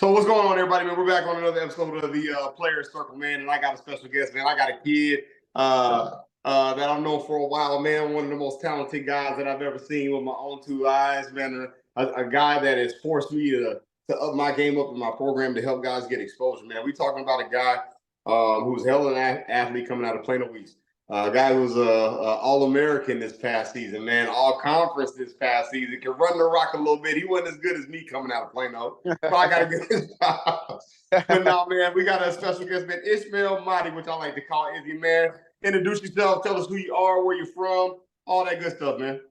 So what's going on, everybody, man? We're back on another episode of the Players Circle, man, and I got a special guest, man. I got a kid that I've known for a while, man. One of the most talented guys that I've ever seen with my own two eyes, man. A guy that has forced me to up my game up in my program to help guys get exposure, man. We're talking about a guy who's hell of an athlete coming out of Plano East. A guy who's All-American this past season, man. All-Conference this past season. Can run the rock a little bit. He wasn't as good as me coming out of Plano. So I got to get his job. But now, man, we got a special guest, man. Ismail Mahdi, which I like to call Izzy, man. Introduce yourself. Tell us who you are, where you're from, all that good stuff, man.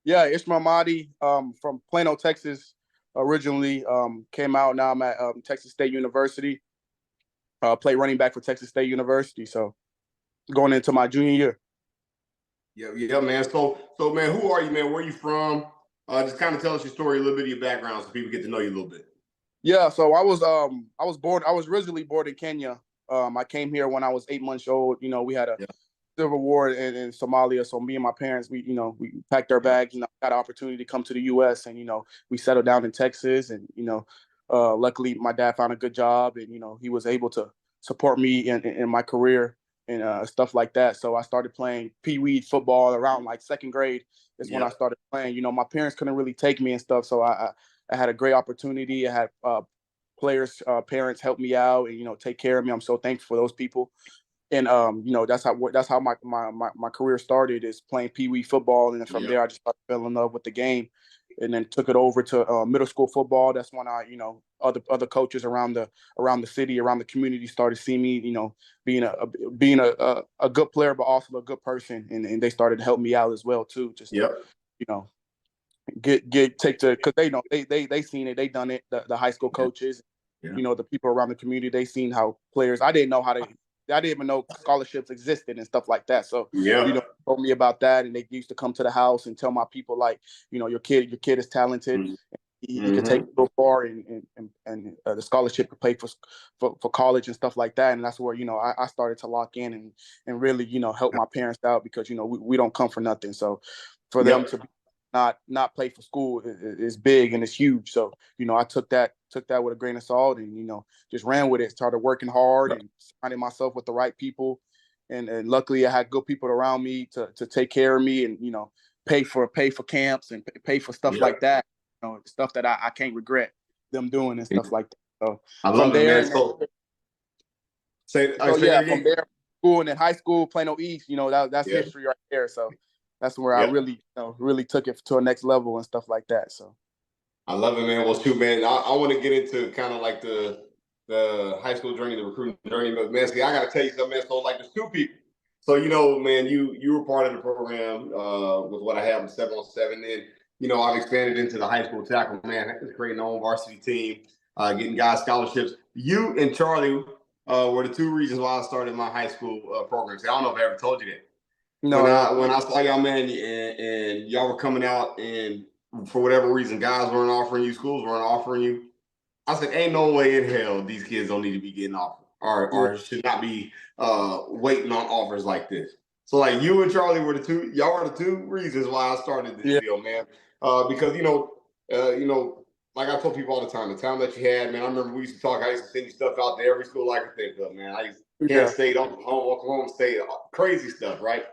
Yeah, Ishmael Mahdi from Plano, Texas, originally. Came out. Now I'm at Texas State University. Played running back for Texas State University. So going into my junior year. Yeah, man. So, man, who are you, man? Where are you from? Just kind of tell us your story, a little bit of your background, so people get to know you a little bit. Yeah, so I was originally born in Kenya. I came here when I was 8 months old. You know, we had a civil war in Somalia, so me and my parents, we packed our bags, got an opportunity to come to the U.S. and we settled down in Texas, and luckily my dad found a good job, and he was able to support me in my career and stuff like that. So I started playing pee-wee football around like second grade is when I started playing. My parents couldn't really take me and stuff, so I had a great opportunity. I had parents help me out and take care of me. I'm so thankful for those people. And that's how my career started, is playing pee-wee football, and then from there I just fell in love with the game, and then took it over to middle school football. That's when other coaches around the city, around the community started seeing me, being a good player, but also a good person, and they started to help me out as well too. Just to, because they seen it, they done it. The high school coaches, the people around the community, they seen how players. I didn't even know scholarships existed and stuff like that. So, told me about that, and they used to come to the house and tell my people, like, your kid is talented. Mm-hmm. He can take it so far, and the scholarship could pay for college and stuff like that. And that's where, I started to lock in and really, help my parents out, because, we don't come for nothing. So for them to not play for school is big and it's huge. So, I took that with a grain of salt, and, just ran with it, started working hard and surrounding myself with the right people. And luckily I had good people around me to take care of me and, pay for camps and pay for stuff like that, stuff that I can't regret them doing and stuff like that. So I love it, man. From there, school, and then high school, Plano East, that's history right there. So that's where I really took it to a next level and stuff like that. So I love it, man. Well, shoot, man, I want to get into kind of like the high school journey, the recruiting journey, but man, see, I got to tell you something, man. So like, there's two people. So man, you were part of the program with what I have in 7-on-7, and I've expanded into the high school tackle, man. It's creating our own varsity team, getting guys scholarships. You and Charlie were the two reasons why I started my high school program. See, I don't know if I ever told you that. No. When I saw y'all, man, and y'all were coming out, and for whatever reason, guys weren't offering you, schools weren't offering you, I said, ain't no way in hell these kids don't need to be getting offered or should not be waiting on offers like this. So like, you and Charlie were y'all were the two reasons why I started this deal, man. Because like I told people all the time, the time that you had, man. I remember we used to talk. I used to send you stuff out to every school I could think of, man. I used to Kansas State, Oklahoma State, crazy stuff, right?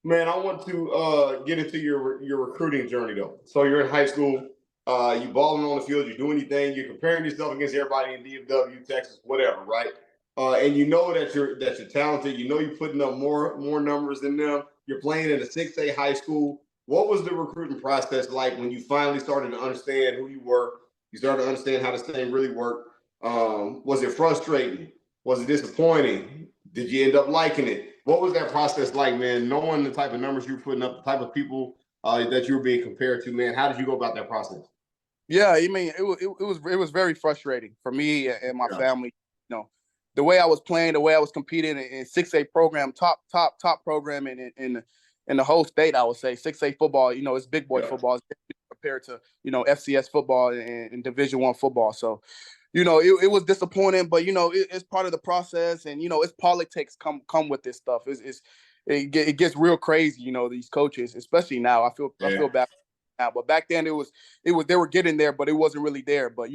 Man, I want to get into your recruiting journey though. So you're in high school, you balling on the field, you're doing anything, you're comparing yourself against everybody in DFW, Texas, whatever, right? And you know that you're talented. You know you're putting up more numbers than them. You're playing in a 6A high school. What was the recruiting process like when you finally started to understand who you were? You started to understand how this thing really worked. Was it frustrating? Was it disappointing? Did you end up liking it? What was that process like, man? Knowing the type of numbers you were putting up, the type of people that you were being compared to, man. How did you go about that process? Yeah, I mean, it was very frustrating for me and my family. The way I was playing, the way I was competing in 6A program, top program in the whole state, I would say 6A football. It's big boy football compared to FCS football and Division I football. So, it was disappointing, but it's part of the process, and it's politics come with this stuff. It gets real crazy. These coaches, especially now. I feel bad now, but back then it was they were getting there, but it wasn't really there. But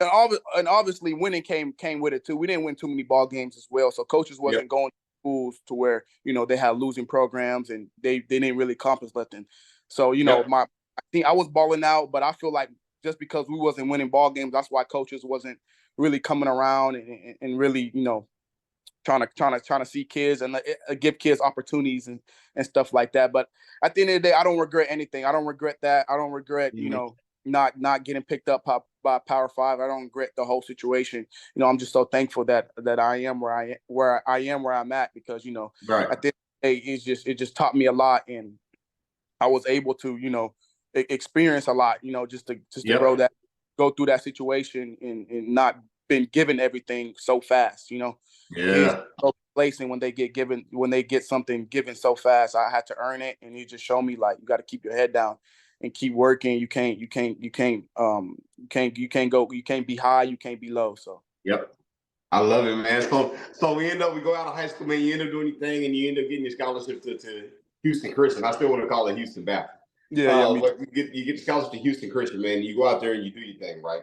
and obviously winning came with it too. We didn't win too many ball games as well, so coaches wasn't going to schools to where they had losing programs and they didn't really accomplish nothing. So I think I was balling out, but I feel like just because we wasn't winning ball games, that's why coaches wasn't really coming around and really trying to see kids and give kids opportunities and stuff like that. But at the end of the day, I don't regret anything. I don't regret that. I don't regret not getting picked up by Power Five. I don't regret the whole situation. I'm just so thankful that I am where I'm at because at the end of the day, it just taught me a lot, and I was able to experience a lot. Just to go through that situation and not been given everything so fast. Kids so complacent when they get something given so fast. I had to earn it, and he just showed me like you got to keep your head down and keep working. You can't be high, you can't be low. So I love it, man. So we go out of high school, man. You end up doing your thing, and you end up getting your scholarship to Houston Christian. I still want to call it Houston Baptist. But you get the scholarship to Houston Christian, man. You go out there and you do your thing, right?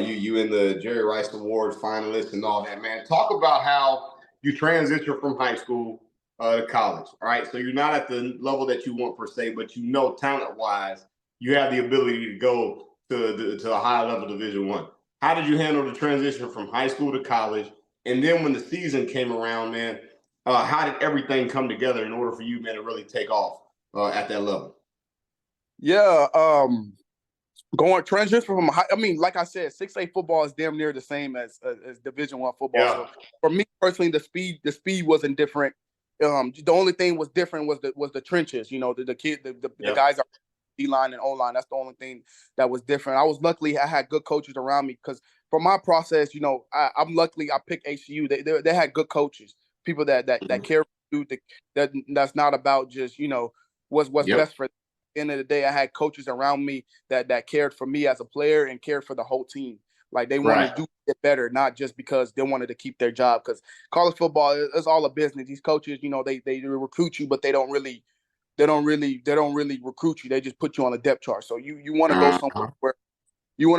You in the Jerry Rice Award finalists and all that, man. Talk about how you transition from high school to college. All right, so you're not at the level that you want per se, but talent wise, you have the ability to go to a high level Division One. How did you handle the transition from high school to college? And then when the season came around, man, how did everything come together in order for you, man, to really take off at that level? Yeah, going transition from like I said, 6A football is damn near the same as Division One football. Yeah. So for me personally, the speed wasn't different. The only thing was different was the trenches. The guys are D-line and O-line. That's the only thing that was different. I had good coaches around me because for my process, I'm luckily I picked HCU. They had good coaches, people that care for you, that's not about just what's best for them. At the end of the day, I had coaches around me that cared for me as a player and cared for the whole team. Like they wanted to do it better, not just because they wanted to keep their job. Because college football is all a business. These coaches, they recruit you, but they don't really recruit you. They just put you on a depth chart. So you want to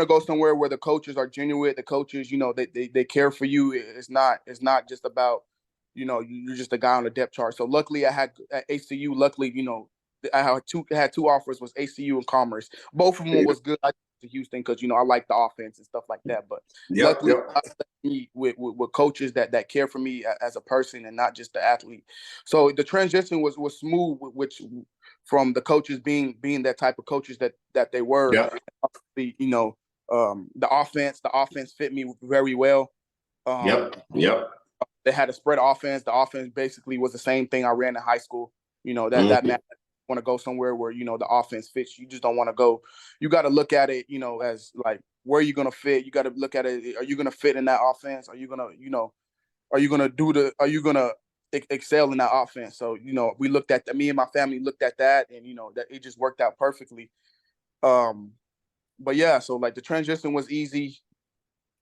go somewhere where the coaches are genuine. The coaches, they care for you. It's not just about you're just a guy on a depth chart. So luckily I had at ACU. Luckily, I had two offers, was ACU and Commerce. Both of them was good. I to Houston because I like the offense and stuff like that. But luckily, I me with coaches that care for me as a person and not just the athlete. So the transition was smooth, which from the coaches being that type of coaches that they were. The offense fit me very well. They had a spread offense. The offense basically was the same thing I ran in high school. That mattered. Want to go somewhere where the offense fits. You just don't want to go. You got to look at it, as like where you're gonna fit. You got to look at it. Are you gonna fit in that offense? Are you gonna excel in that offense? So we looked at that. Me and my family looked at that, and that it just worked out perfectly. But yeah, so like the transition was easy.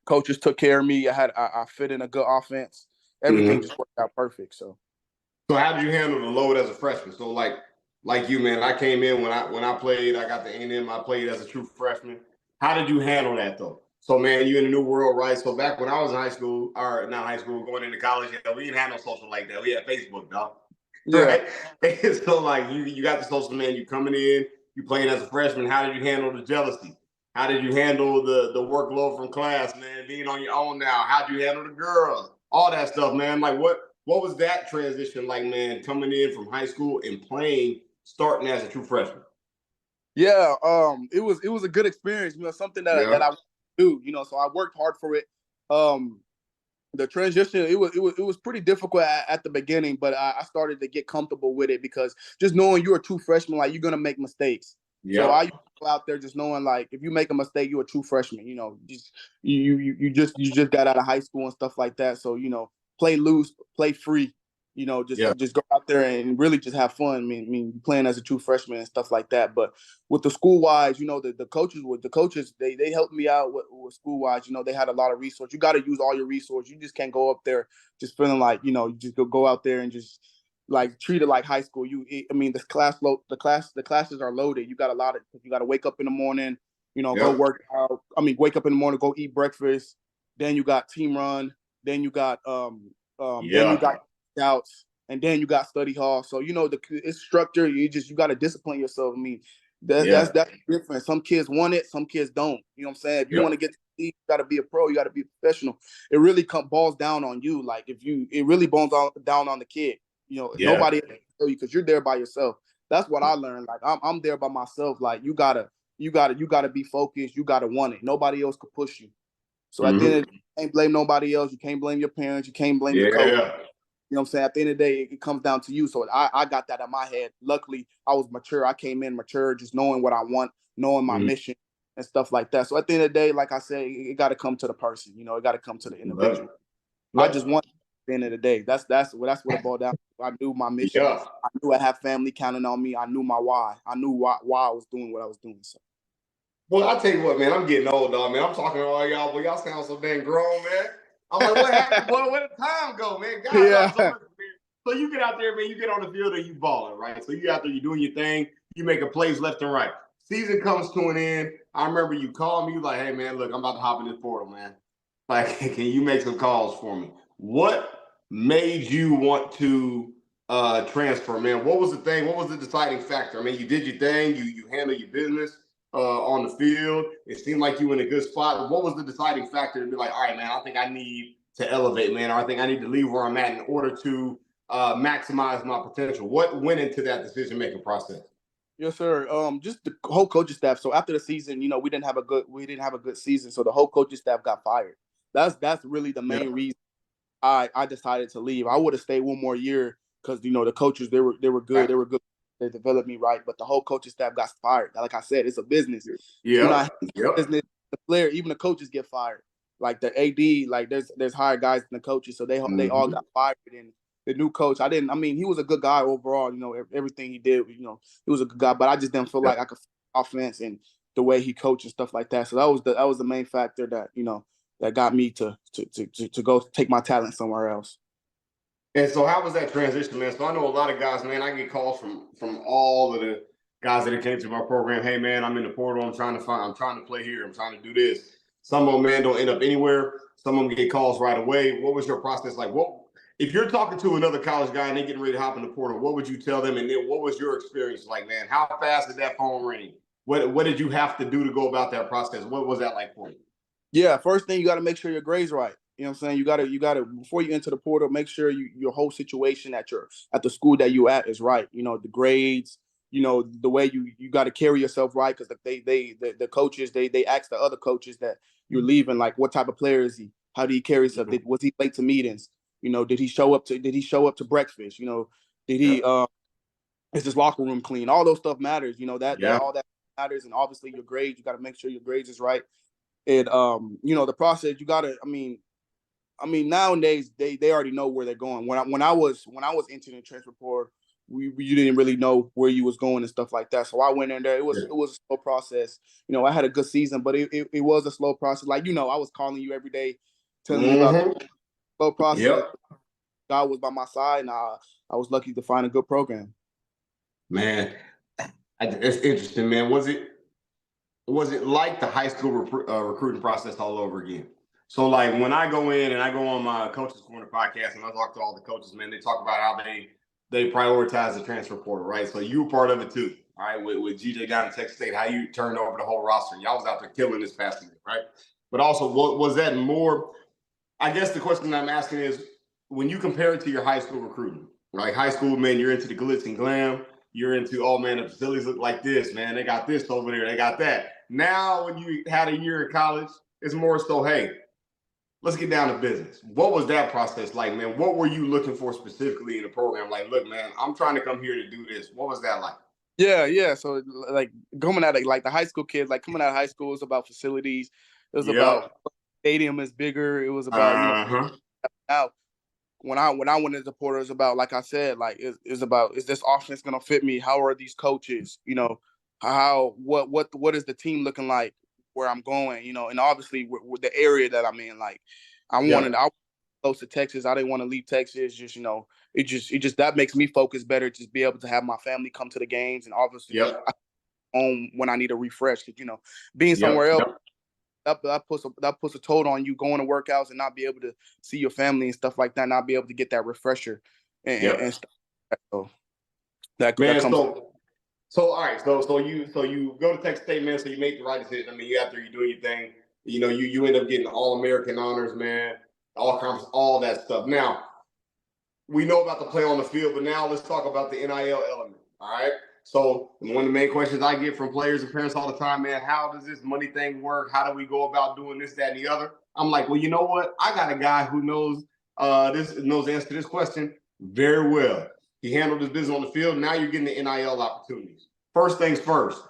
Coaches took care of me. I fit in a good offense. Everything just worked out perfect. So how did you handle the load as a freshman? So like you, man, I came in when I played. I got the A&M. I played as a true freshman. How did you handle that though? So man, you in a new world, right? So back when I was in high school, or not high school, going into college, we didn't have no social like that. We had Facebook, dog. Right? And so like you got the social, man. You coming in, you playing as a freshman. How did you handle the jealousy? How did you handle the workload from class, man? Being on your own now. How did you handle the girls? All that stuff, man. Like what was that transition like, man? Coming in from high school and playing, starting as a true freshman. Yeah, it was a good experience. Something that I do. So I worked hard for it. The transition it was pretty difficult at the beginning, but I started to get comfortable with it because just knowing you're a true freshman, like you're gonna make mistakes. So I used to go out there just knowing like if you make a mistake, you're a true freshman. Just you just got out of high school and stuff like that. So play loose, play free. Just go out there and really just have fun. I mean, playing as a true freshman and stuff like that. But with the school wise, the coaches they helped me out with school wise. They had a lot of resources. You got to use all your resources. You just can't go up there just feeling like you just go out there and just like treat it like high school. The classes are loaded. You got to wake up in the morning. Go Yep. work out. I mean, wake up in the morning, go eat breakfast. Then you got team run. Then you got then you Yeah. got scouts, and then you got study hall. So it's structure. You got to discipline yourself. I mean, Yeah. that's different. Some kids want it, some kids don't. You know what I'm saying? If you want to Yep. get to the league, you got to be a pro. You got to be a professional. It really balls down on you. Like it really bones down on the kid. Yeah. Nobody tell you because you're there by yourself. That's what I learned. Like I'm there by myself. Like you gotta be focused. You gotta want it. Nobody else could push you. So at the end Hmm. of the day, you can't blame nobody else. You can't blame your parents. You can't blame your coach. Yeah. You know what I'm saying? At the end of the day, it comes down to you. So I got that in my head. Luckily, I was mature. I came in mature, just knowing what I want, knowing my Hmm. mission and stuff like that. So at the end of the day, like I said, it got to come to the person. It got to come to the individual. I just want at the end of the day. That's what it boiled down to. I knew my mission. Yeah. I knew I had family counting on me. I knew my why. I knew why I was doing what I was doing. So Well, I tell you what, man, I'm getting old, dog, man. I'm talking to all y'all, but y'all sound so dang grown, man. I'm like, what happened, boy? Where did time go, man? God, yeah. so much, man. So you get out there, man, you get on the field and you balling, right? So you out there, you doing your thing, you making plays left and right. Season comes to an end. I remember you called me, like, hey, man, look, I'm about to hop in this portal, man. Like, can you make some calls for me? What made you want to transfer, man? What was the thing? What was the deciding factor? I mean, you did your thing, you handled your business on the field. It seemed like you were in a good spot. What was the deciding factor to be like, all right, man, I think I need to elevate, man, or I think I need to leave where I'm at in order to maximize my potential? What went into that decision making process? Yes, sir. Just the whole coaching staff. So after the season, we didn't have a good season. So the whole coaching staff got fired. That's really the Yeah. main reason I decided to leave. I would have stayed one more year because the coaches they were good. They were good. They developed me right, but the whole coaching staff got fired. Like I said, it's a business. If you're Yep. not Yep. business, the player, even the coaches get fired. Like the AD, like there's higher guys than the coaches, so they all got fired. And the new coach, I mean, he was a good guy overall. Everything he did, he was a good guy. But I just didn't feel Yep. like I could offense and the way he coached and stuff like that. So that was the main factor that got me to go take my talent somewhere else. And so, how was that transition, man? So, I know a lot of guys, man. I get calls from all of the guys that came to my program. Hey, man, I'm in the portal. I'm trying to play here. I'm trying to do this. Some of them, man, don't end up anywhere. Some of them get calls right away. What was your process like? What if you're talking to another college guy and they getting ready to hop in the portal? What would you tell them? And then, what was your experience like, man? How fast did that phone ring? What did you have to do to go about that process? What was that like for you? Yeah, first thing you got to make sure your grades right. You know what I'm saying? You gotta before you enter the portal, make sure your whole situation at the school that you at is right. The grades, the way you got to carry yourself right because the coaches they ask the other coaches that you're leaving like what type of player is he? How did he carry himself? Was he late to meetings? Did he show up to breakfast? Did he Yep. is his locker room clean? All those stuff matters. That Yeah. all that matters, and obviously your grades. You got to make sure your grades is right. And the process you gotta. I mean, nowadays they already know where they're going. When I was entering the transfer portal, you didn't really know where you was going and stuff like that. So I went in there. It was a slow process. I had a good season, but it was a slow process. Like I was calling you every day, telling you about the Mm-hmm. slow process. Yep. God was by my side, and I was lucky to find a good program. Man, it's interesting, man. Was it like the high school recruiting process all over again? So like when I go in and I go on my Coaches Corner podcast and I talk to all the coaches, man, they talk about how they prioritize the transfer portal, right? So you were part of it too, all right? With GJ down in Texas State, how you turned over the whole roster. Y'all was out there killing this past season, right? But also, what was that more? I guess the question I'm asking is when you compare it to your high school recruiting, like high school, man, you're into the glitz and glam. You're into, oh man, the facilities look like this, man. They got this over there. They got that. Now, when you had a year in college, it's more so, hey, let's get down to business. What was that process like, man? What were you looking for specifically in the program? Like, look, man, I'm trying to come here to do this. What was that like? Yeah, yeah. So like coming out of like the high school kids, like coming out of high school, it was about facilities. It was about Yep. stadium is bigger. It was about Uh-huh. now when I went into Porter, it's about like I said, like it's about is this offense gonna fit me? How are these coaches? How what is the team looking like where I'm going? And obviously with the area that I'm in, like I was close to Texas. I didn't want to leave Texas. Just it just that makes me focus better. Just be able to have my family come to the games, and obviously Yep. home when I need a refresh. Because being Yep. somewhere else, Yep. that puts a toll on you going to workouts and not be able to see your family and stuff like that, not be able to get that refresher and stuff. So that Man, comes. so all right, so you go to Texas State, man. So you make the right decision. I mean, you after you doing your thing, you end up getting All American honors, man, all conference, all that stuff. Now we know about the play on the field, but now let's talk about the NIL element. All right. So one of the main questions I get from players and parents all the time, man, how does this money thing work? How do we go about doing this, that, and the other? I'm like, well, you know what? I got a guy who knows the answer to this question very well. He handled his business on the field. Now you're getting the NIL opportunities. First things first,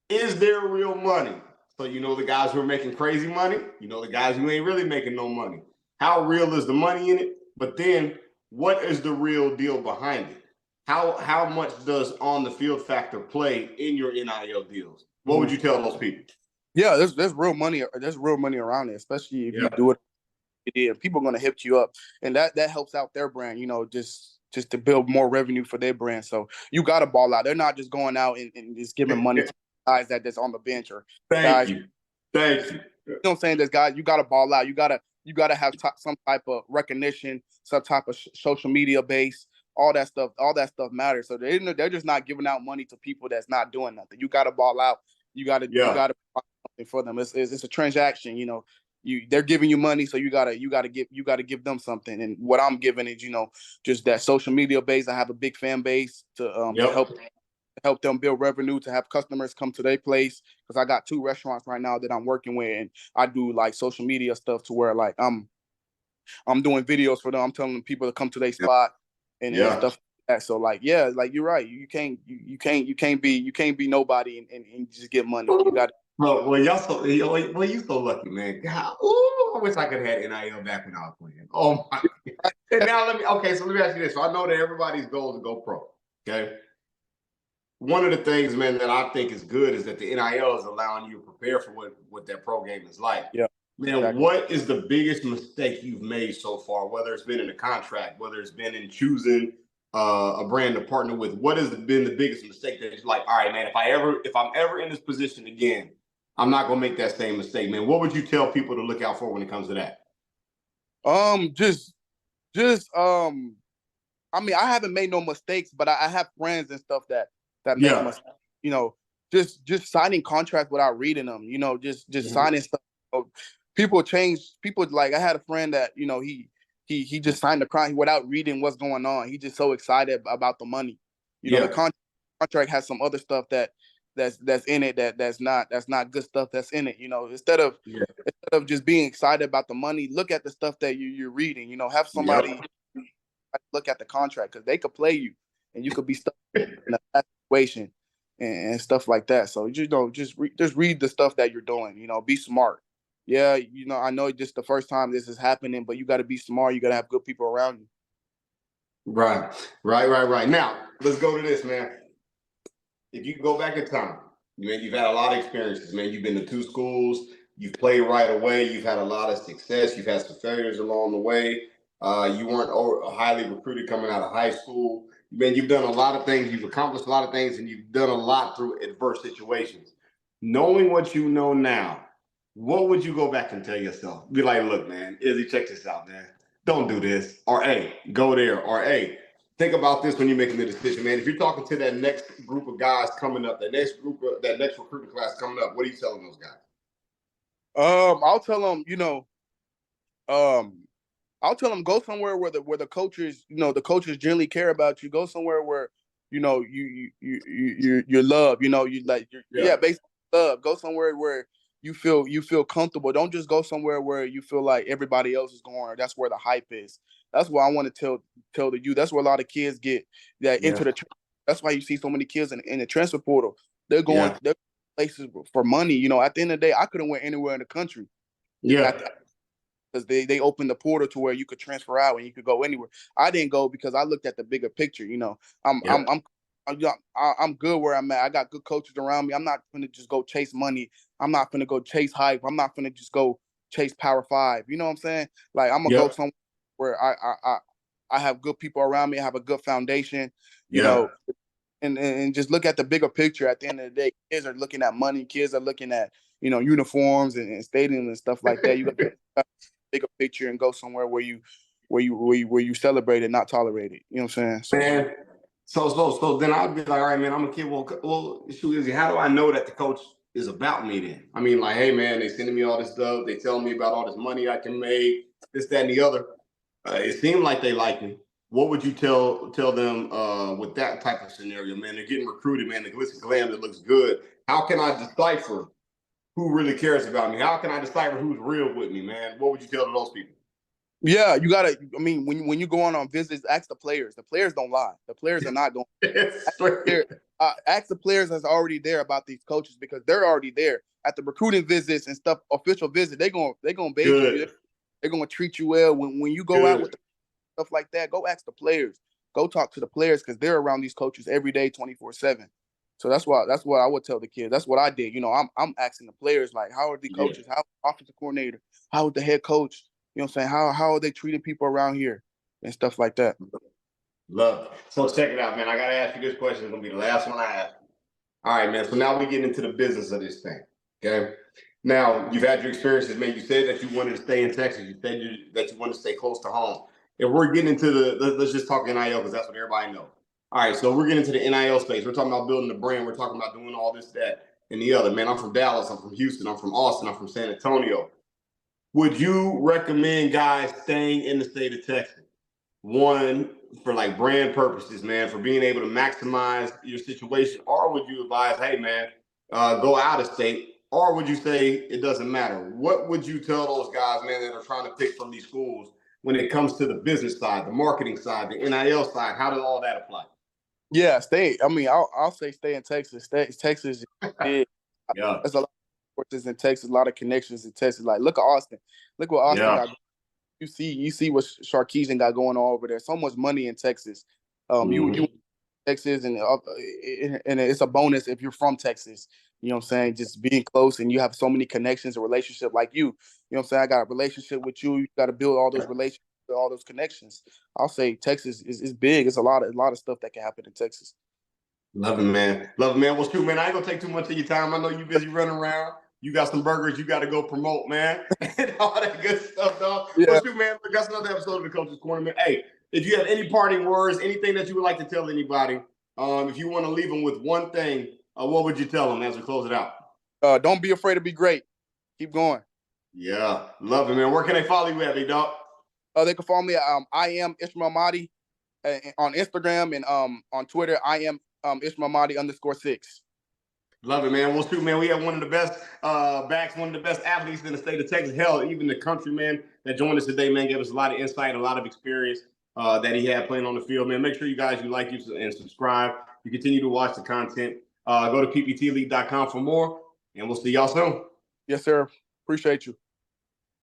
is there real money? So the guys who are making crazy money, the guys who ain't really making no money. How real is the money in it? But then what is the real deal behind it? How much does on the field factor play in your NIL deals? What would you tell those people? Yeah, there's real money. There's real money around it, especially if you do it. People are going to hit you up, and that helps out their brand. Just to build more revenue for their brand. So you got to ball out. They're not just going out and just giving money to guys that's on the bench or Thank guys. you. You know what I'm saying? There's guys. You got to ball out. You gotta have some type of recognition, some type of social media base. All that stuff matters. So they're just not giving out money to people that's not doing nothing. You got to ball out. You got to provide something for them. It's a transaction. They're giving you money, so you gotta give them something. And what I'm giving is just that social media base. I have a big fan base to help them build revenue, to have customers come to their place, because I got 2 restaurants right now that I'm working with, and I do like social media stuff to where like I'm doing videos for them. I'm telling people to come to their spot and stuff like that. So like, yeah, like you're right. You can't be nobody and just get money. You got. Well, you so lucky, man. God, I wish I could have had NIL back when I was playing. Oh my God. And now let me ask you this. So I know that everybody's goal is to go pro. Okay. One of the things, man, that I think is good is that the NIL is allowing you to prepare for what that pro game is like. Yeah. Man, exactly. What is the biggest mistake you've made so far, whether it's been in a contract, whether it's been in choosing a brand to partner with? What has been the biggest mistake that you're like, all right, man, if I'm ever in this position again, I'm not gonna make that same mistake, man? What would you tell people to look out for when it comes to that? I mean, I haven't made no mistakes, but I have friends and stuff that make mistakes. Just signing contracts without reading them. Just signing stuff. People like I had a friend that he just signed the contract without reading what's going on. He just so excited about the money. The contract has some other stuff that's in it that's not good stuff that's in it. Instead of just being excited about the money, look at the stuff that you're reading. Have somebody look at the contract, because they could play you and you could be stuck in a bad situation and stuff like that. So just read the stuff that you're doing. Be smart. Yeah, I know just the first time this is happening, but you got to be smart. You got to have good people around you. Right. Now let's go to this, man. If you go back in time, man, you've had a lot of experiences, man. You've been to 2 schools. You've played right away. You've had a lot of success. You've had some failures along the way. You weren't highly recruited coming out of high school. Man, you've done a lot of things. You've accomplished a lot of things, and you've done a lot through adverse situations. Knowing what you know now, what would you go back and tell yourself? Be like, look, man, Izzy, check this out, man. Don't do this. Or, hey, go there. Or, hey, think about this when you're making the decision, man. If you're talking to that next group of guys coming up, that next recruiting class coming up, what are you telling those guys? I'll tell them, I'll tell them go somewhere where the coaches, the coaches generally care about you. Go somewhere where you're loved. Basically love. Go somewhere where you feel comfortable. Don't just go somewhere where you feel like everybody else is going, or that's where the hype is. That's what I want to tell the youth. That's where a lot of kids get that into the. That's why you see so many kids in the transfer portal. They're going they're places for money. At the end of the day, I could have went anywhere in the country. Because they opened the portal to where you could transfer out and you could go anywhere. I didn't go because I looked at the bigger picture. I'm good where I'm at. I got good coaches around me. I'm not gonna just go chase money. I'm not gonna go chase hype. I'm not gonna just go chase Power 5. You know what I'm saying? Like, I'm gonna go somewhere where I have good people around me. I have a good foundation. and just look at the bigger picture. At the end of the day, kids are looking at money. Kids are looking at, uniforms and stadiums and stuff like that. You got to bigger picture and go somewhere where you celebrate it, not tolerate it. You know what I'm saying? So, Man, so then I'd be like, all right, man, I'm a kid. Well, shoot, Izzy, how do I know that the coach is about me then? I mean, like, hey, man, they sending me all this stuff. They telling me about all this money I can make, this, that, and the other. It seemed like they like me. What would you tell them with that type of scenario, man? They're getting recruited, man. The glitz and glam that looks good. How can I decipher who really cares about me? How can I decipher who's real with me, man? What would you tell to those people? yeah, you gotta. I mean, when you go on visits, ask the players. The players don't lie. The players are not going. Ask the players that's already there about these coaches, because they're already there at the recruiting visits and stuff. Official visit, they're gonna baby you. They're gonna treat you well. When you go out with stuff like that, go ask the players. Go talk to the players, because they're around these coaches every day, 24/7. So that's what I would tell the kids. That's what I did. I'm asking the players, like, how are the coaches? How offensive coordinator? How is the head coach? You know what I'm saying? How are they treating people around here and stuff like that? Love it. So check it out, man. I gotta ask you this question. It's gonna be the last one I ask. All right, man. So now we get into the business of this thing. Okay. Now you've had your experiences, man. You said that you wanted to stay in Texas. You said that you wanted to stay close to home. If we're getting into let's just talk NIL, because that's what everybody knows. All right, so we're getting into the NIL space. We're talking about building the brand. We're talking about doing all this, that, and the other. Man, I'm from Dallas. I'm from Houston. I'm from Austin. I'm from San Antonio. Would you recommend guys staying in the state of Texas? One, for like brand purposes, man, for being able to maximize your situation, or would you advise, hey, man, go out of state, or would you say it doesn't matter? What would you tell those guys, man, that are trying to pick from these schools when it comes to the business side, the marketing side, the NIL side? How does all that apply? Yeah, stay. I mean, I'll say stay in Texas. Texas is big. Yeah. There's a lot of forces in Texas, a lot of connections in Texas. Like, look at Austin. Look what Austin got. You see what Sarkeesian got going on over there. So much money in Texas. You Texas, and it's a bonus if you're from Texas. You know what I'm saying? Just being close, and you have so many connections and relationship like you. You know what I'm saying? I got a relationship with you. You got to build all those relationships, all those connections. I'll say Texas is big. It's a lot of stuff that can happen in Texas. Love it, man. Love it, man. Well, shoot, man, I ain't gonna take too much of your time. I know you're busy running around. You got some burgers you got to go promote, man, and all that good stuff, dog. Yeah. Well, shoot, man, that's another episode of the Coach's Corner, man. Hey, if you have any parting words, anything that you would like to tell anybody, if you want to leave them with one thing, what would you tell them as we close it out? Don't be afraid to be great. Keep going. Yeah, love it, man. Where can they follow you at, big dog? They can follow me at I am Ishmael Mahdi on Instagram, and on Twitter, I am Ishmael Mahdi _6. Love it, man. Well, shoot, man, we have one of the best backs, one of the best athletes in the state of Texas. Hell, even the country, man, that joined us today, man, gave us a lot of insight, a lot of experience that he had playing on the field, man. Make sure you guys, you like, you and subscribe. You continue to watch the content. Go to pptleague.com for more, and we'll see y'all soon. Yes, sir. Appreciate you.